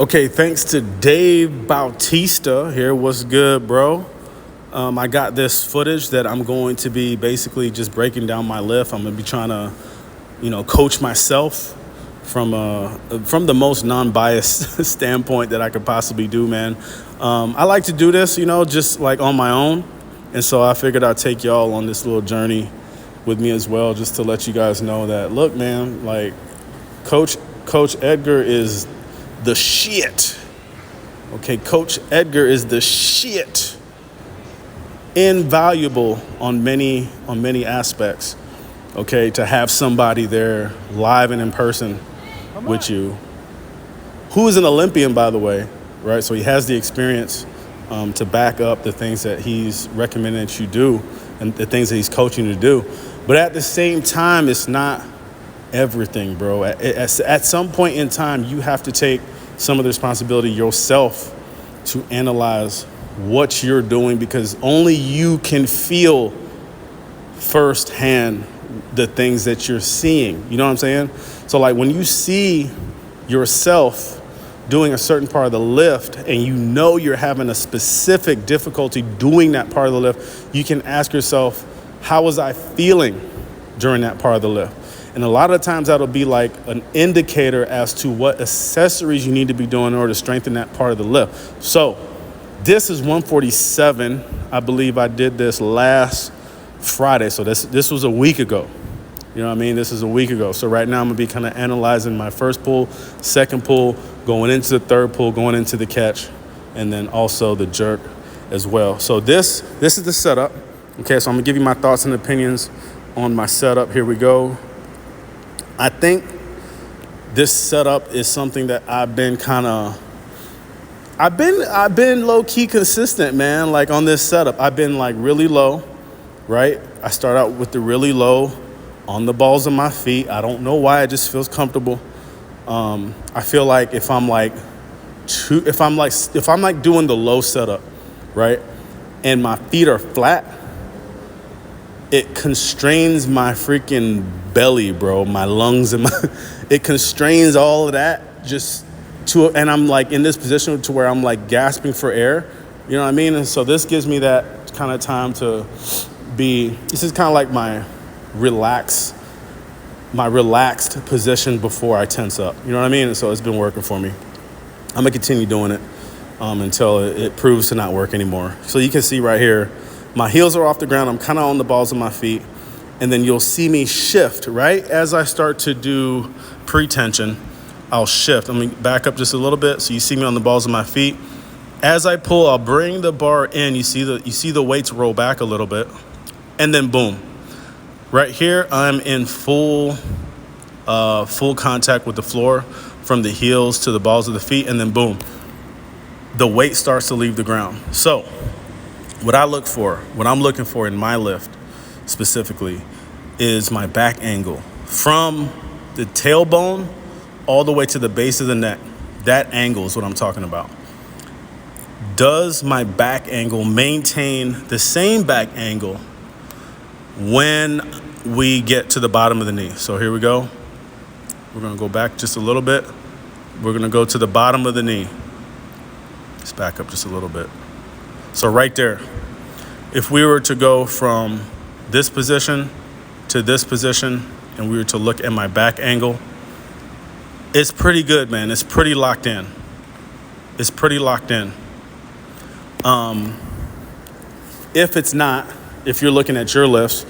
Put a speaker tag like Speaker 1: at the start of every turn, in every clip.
Speaker 1: Okay, thanks to Dave Bautista here. What's good, bro? I got this footage that I'm going to be basically just breaking down my lift. I'm going to be trying to, coach myself from the most non-biased standpoint that I could possibly do, man. I like to do this, just like on my own. And so I figured I'd take y'all on this little journey with me as well, just to let you guys know that, look, man, like Coach Edgar is the shit. Okay, Coach Edgar is the shit. Invaluable on many aspects. Okay, to have somebody there live and in person with you, who is an Olympian, by the way, right? So he has the experience to back up the things that he's recommending that you do and the things that he's coaching you to do. But at the same time, it's not everything, bro. At some point in time, you have to take some of the responsibility yourself to analyze what you're doing, because only you can feel firsthand the things that you're seeing. You know what I'm saying? So like when you see yourself doing a certain part of the lift and you're having a specific difficulty doing that part of the lift, you can ask yourself, how was I feeling during that part of the lift? And a lot of times that'll be like an indicator as to what accessories you need to be doing in order to strengthen that part of the lift. So this is 147. I believe I did this last Friday. So this was a week ago. You know what I mean? This is a week ago. So right now I'm going to be kind of analyzing my first pull, second pull, going into the third pull, going into the catch, and then also the jerk as well. So this is the setup. Okay, so I'm going to give you my thoughts and opinions on my setup. Here we go. I think this setup is something that I've been low-key consistent, man. Like on this setup, I've been like really low, right? I start out with the really low on the balls of my feet. I don't know why, it just feels comfortable. I feel like if I'm doing the low setup, right, and my feet are flat, it constrains my freaking belly, bro, my lungs and it constrains all of that and I'm like in this position to where I'm like gasping for air, you know what I mean? And so this gives me that kind of time to this is kind of like my relaxed position before I tense up, you know what I mean? And so it's been working for me. I'm gonna continue doing it until it proves to not work anymore. So you can see right here, my heels are off the ground. I'm kind of on the balls of my feet. And then you'll see me shift, right? As I start to do pre-tension, I'll shift. Let me back up just a little bit so you see me on the balls of my feet. As I pull, I'll bring the bar in. You see the weights roll back a little bit. And then boom. Right here, I'm in full contact with the floor from the heels to the balls of the feet. And then boom, the weight starts to leave the ground. So what I'm looking for in my lift specifically is my back angle from the tailbone all the way to the base of the neck. That angle is what I'm talking about. Does my back angle maintain the same back angle when we get to the bottom of the knee? So here we go. We're going to go back just a little bit. We're going to go to the bottom of the knee. Let's back up just a little bit. So right there, if we were to go from this position to this position and we were to look at my back angle, it's pretty good, man. It's pretty locked in. If you're looking at your lifts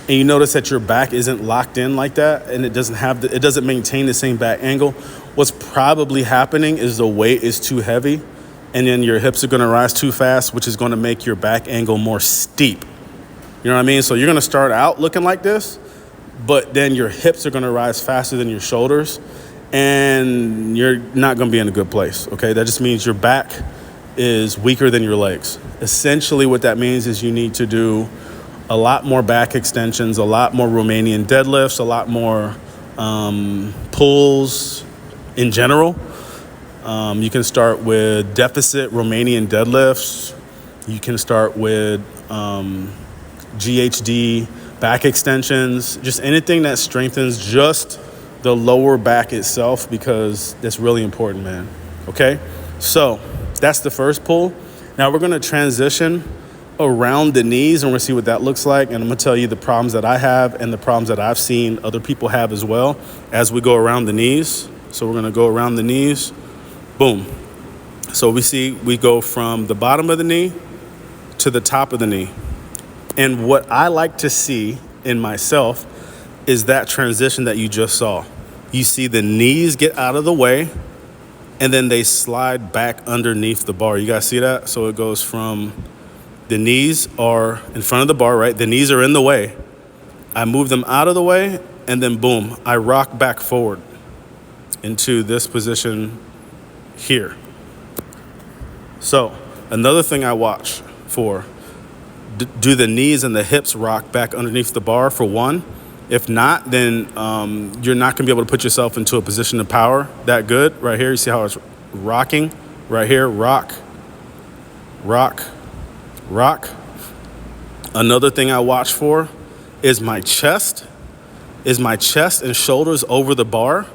Speaker 1: and you notice that your back isn't locked in like that and it doesn't maintain the same back angle, what's probably happening is the weight is too heavy. And then your hips are going to rise too fast, which is going to make your back angle more steep. You know what I mean? So you're going to start out looking like this, but then your hips are going to rise faster than your shoulders, and you're not going to be in a good place, okay? That just means your back is weaker than your legs. Essentially what that means is you need to do a lot more back extensions, a lot more Romanian deadlifts, a lot more pulls in general. You can start with deficit Romanian deadlifts. You can start with GHD back extensions, just anything that strengthens just the lower back itself, because that's really important, man. Okay, so that's the first pull. Now we're gonna transition around the knees and we're gonna see what that looks like. And I'm gonna tell you the problems that I have and the problems that I've seen other people have as well as we go around the knees. So we're gonna go around the knees, boom. So we go from the bottom of the knee to the top of the knee. And what I like to see in myself is that transition that you just saw. You see the knees get out of the way and then they slide back underneath the bar. You guys see that? So it goes from the knees are in front of the bar, right? The knees are in the way. I move them out of the way and then boom, I rock back forward into this position here. So another thing I watch for, do the knees and the hips rock back underneath the bar for one? If not, then you're not gonna be able to put yourself into a position of power that good. Right here, you see how it's rocking? Right here, rock, rock, rock. Another thing I watch for is my chest. Is my chest and shoulders over the bar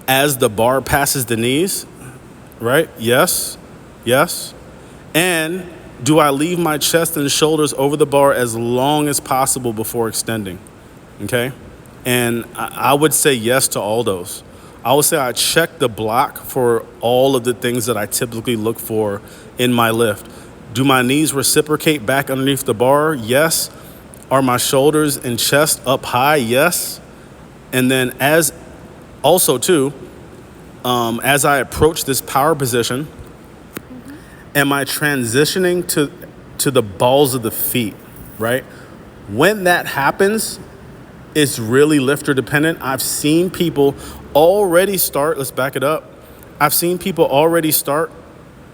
Speaker 1: as the bar passes the knees, right? Yes, yes. And do I leave my chest and shoulders over the bar as long as possible before extending? Okay? And I would say yes to all those. I would say I check the block for all of the things that I typically look for in my lift. Do my knees reciprocate back underneath the bar? Yes. Are my shoulders and chest up high? Yes. And then as I approach this power position, am I transitioning to the balls of the feet, right? When that happens, it's really lifter dependent. I've seen people already start, let's back it up. I've seen people already start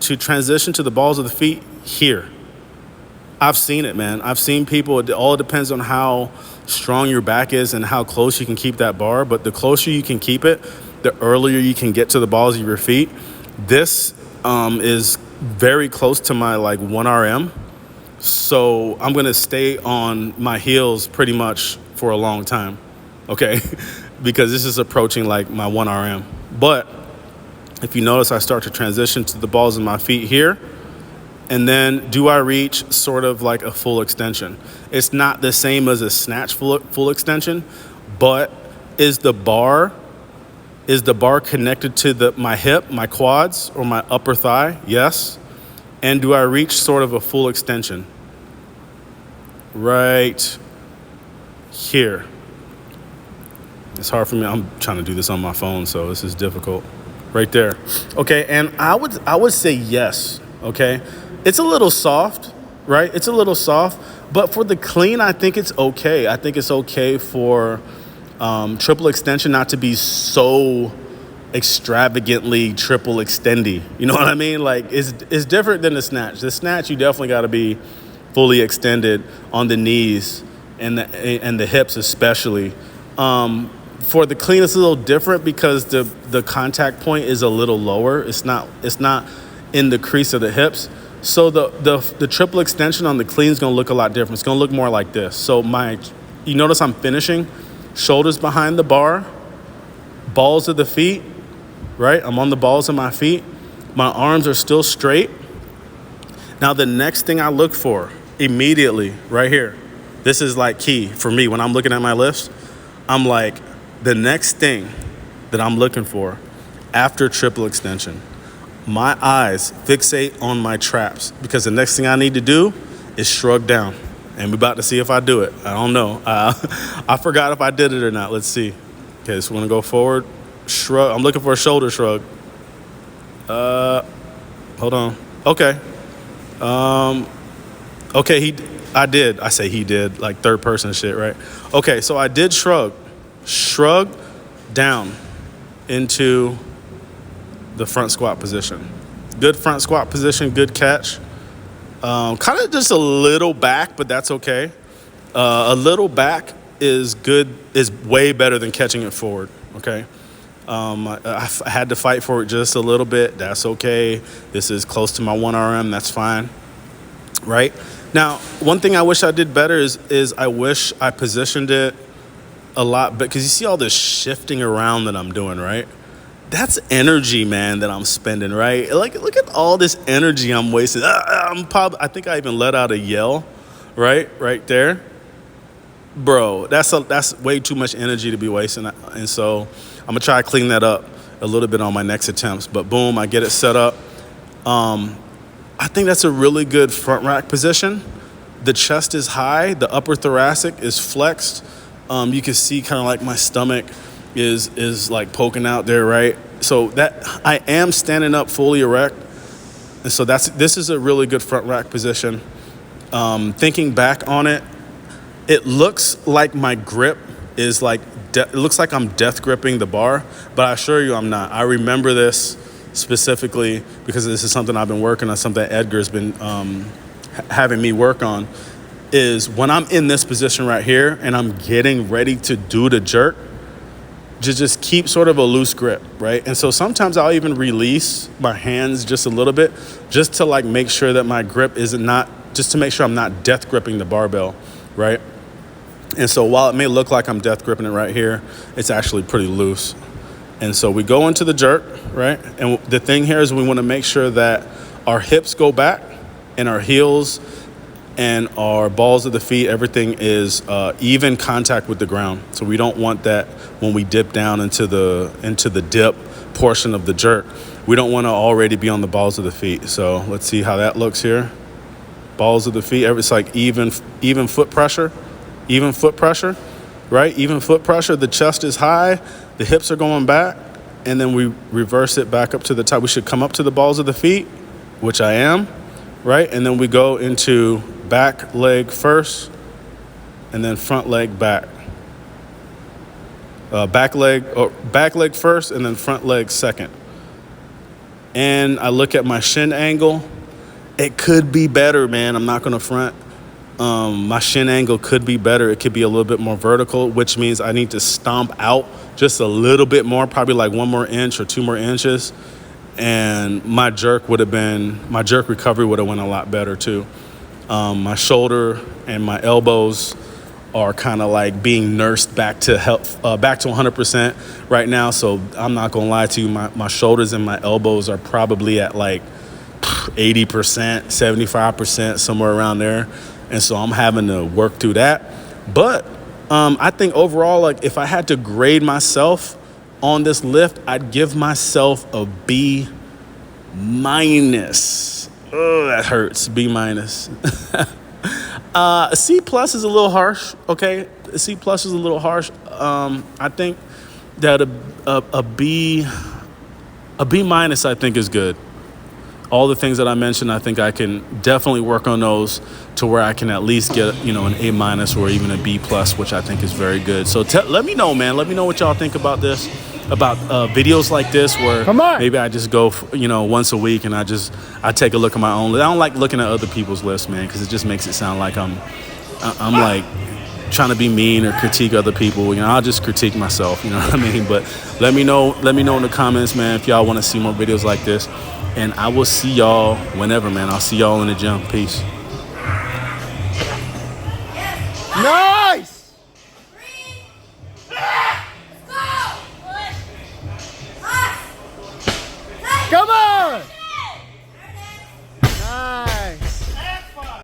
Speaker 1: to transition to the balls of the feet here. I've seen it, man. I've seen people, it all depends on how strong your back is and how close you can keep that bar. But the closer you can keep it, the earlier you can get to the balls of your feet. This is very close to my 1 RM. So I'm gonna stay on my heels pretty much for a long time, okay? Because this is approaching my 1 RM. But if you notice, I start to transition to the balls of my feet here. And then do I reach sort of like a full extension? It's not the same as a snatch full extension, but is the bar connected to my hip, my quads, or my upper thigh? Yes. And do I reach sort of a full extension? Right here. It's hard for me. I'm trying to do this on my phone, so this is difficult. Right there. Okay, and I would say yes, okay? It's a little soft, right? It's a little soft, but for the clean, I think it's okay. I think it's okay for triple extension not to be so extravagantly triple extendy. You know what I mean? It's different than the snatch. The snatch, you definitely got to be fully extended on the knees and the hips especially. For the clean, it's a little different because the contact point is a little lower. It's not in the crease of the hips. So the triple extension on the clean is going to look a lot different. It's going to look more like this. So you notice I'm finishing shoulders behind the bar, balls of the feet, right? I'm on the balls of my feet. My arms are still straight. Now the next thing I look for immediately right here, this is key for me when I'm looking at my lifts. I'm the next thing that I'm looking for after triple extension, my eyes fixate on my traps, because the next thing I need to do is shrug down. And we're about to see if I do it. I don't know. I forgot if I did it or not. Let's see. Okay, so we're going to go forward. Shrug. I'm looking for a shoulder shrug. Hold on. Okay. Okay, I did. I say he did, third person shit, right? Okay, so I did shrug down into the front squat position. Good front squat position, good catch. Kind of just a little back, but that's okay. A little back is good, is way better than catching it forward, okay? I had to fight for it just a little bit. That's okay. This is close to my 1 RM. That's fine, right? Now, one thing I wish I did better is I wish I positioned it a lot, because you see all this shifting around that I'm doing, right? that's energy, man, that I'm spending, right? Like, look at all this energy I'm wasting. I think I even let out a yell, right there. Bro, that's way too much energy to be wasting. And so I'm going to try to clean that up a little bit on my next attempts. But boom, I get it set up. I think that's a really good front rack position. The chest is high. The upper thoracic is flexed. You can see kind of like my stomach is like poking out there, right? So that I am standing up fully erect. And so this is a really good front rack position. Thinking back on it, it looks like my grip is like, it looks like I'm death gripping the bar, but I assure you I'm not. I remember this specifically because this is something I've been working on, something Edgar's been having me work on, is when I'm in this position right here and I'm getting ready to do the jerk, just keep sort of a loose grip, right? And so sometimes I'll even release my hands just a little bit just to like make sure that my grip just to make sure I'm not death gripping the barbell, right? And so while it may look like I'm death gripping it right here, it's actually pretty loose. And so we go into the jerk, right? And the thing here is we want to make sure that our hips go back and our heels and our balls of the feet, everything is even contact with the ground. So we don't want that when we dip down into the dip portion of the jerk. We don't want to already be on the balls of the feet. So let's see how that looks here. Balls of the feet, it's like even foot pressure, right? Even foot pressure. The chest is high, the hips are going back, and then we reverse it back up to the top. We should come up to the balls of the feet, which I am, right? And then we go into back leg first, and then front leg back. Back leg first, and then front leg second. And I look at my shin angle. It could be better, man. I'm not going to front. My shin angle could be better. It could be a little bit more vertical, which means I need to stomp out just a little bit more, probably like 1 more inch or 2 more inches. And my jerk recovery would have went a lot better too. My shoulder and my elbows are kind of like being nursed back to 100% right now. So I'm not going to lie to you. My shoulders and my elbows are probably at like 80%, 75%, somewhere around there. And so I'm having to work through that. But I think overall, like if I had to grade myself on this lift, I'd give myself a B-. Oh, that hurts. B-. A C+ is a little harsh, okay? A C+ is a little harsh. I think that a B- I think is good. All the things that I mentioned, I think I can definitely work on those to where I can at least get, an A- or even a B+, which I think is very good. So let me know, man. Let me know what y'all think about this, about videos like this where maybe I just go, once a week and I take a look at my own list. I don't like looking at other people's lists, man, because it just makes it sound like I'm like trying to be mean or critique other people. I'll just critique myself, you know what I mean? But let me know in the comments, man, if y'all want to see more videos like this. And I will see y'all whenever, man. I'll see y'all in the gym. Peace.
Speaker 2: No!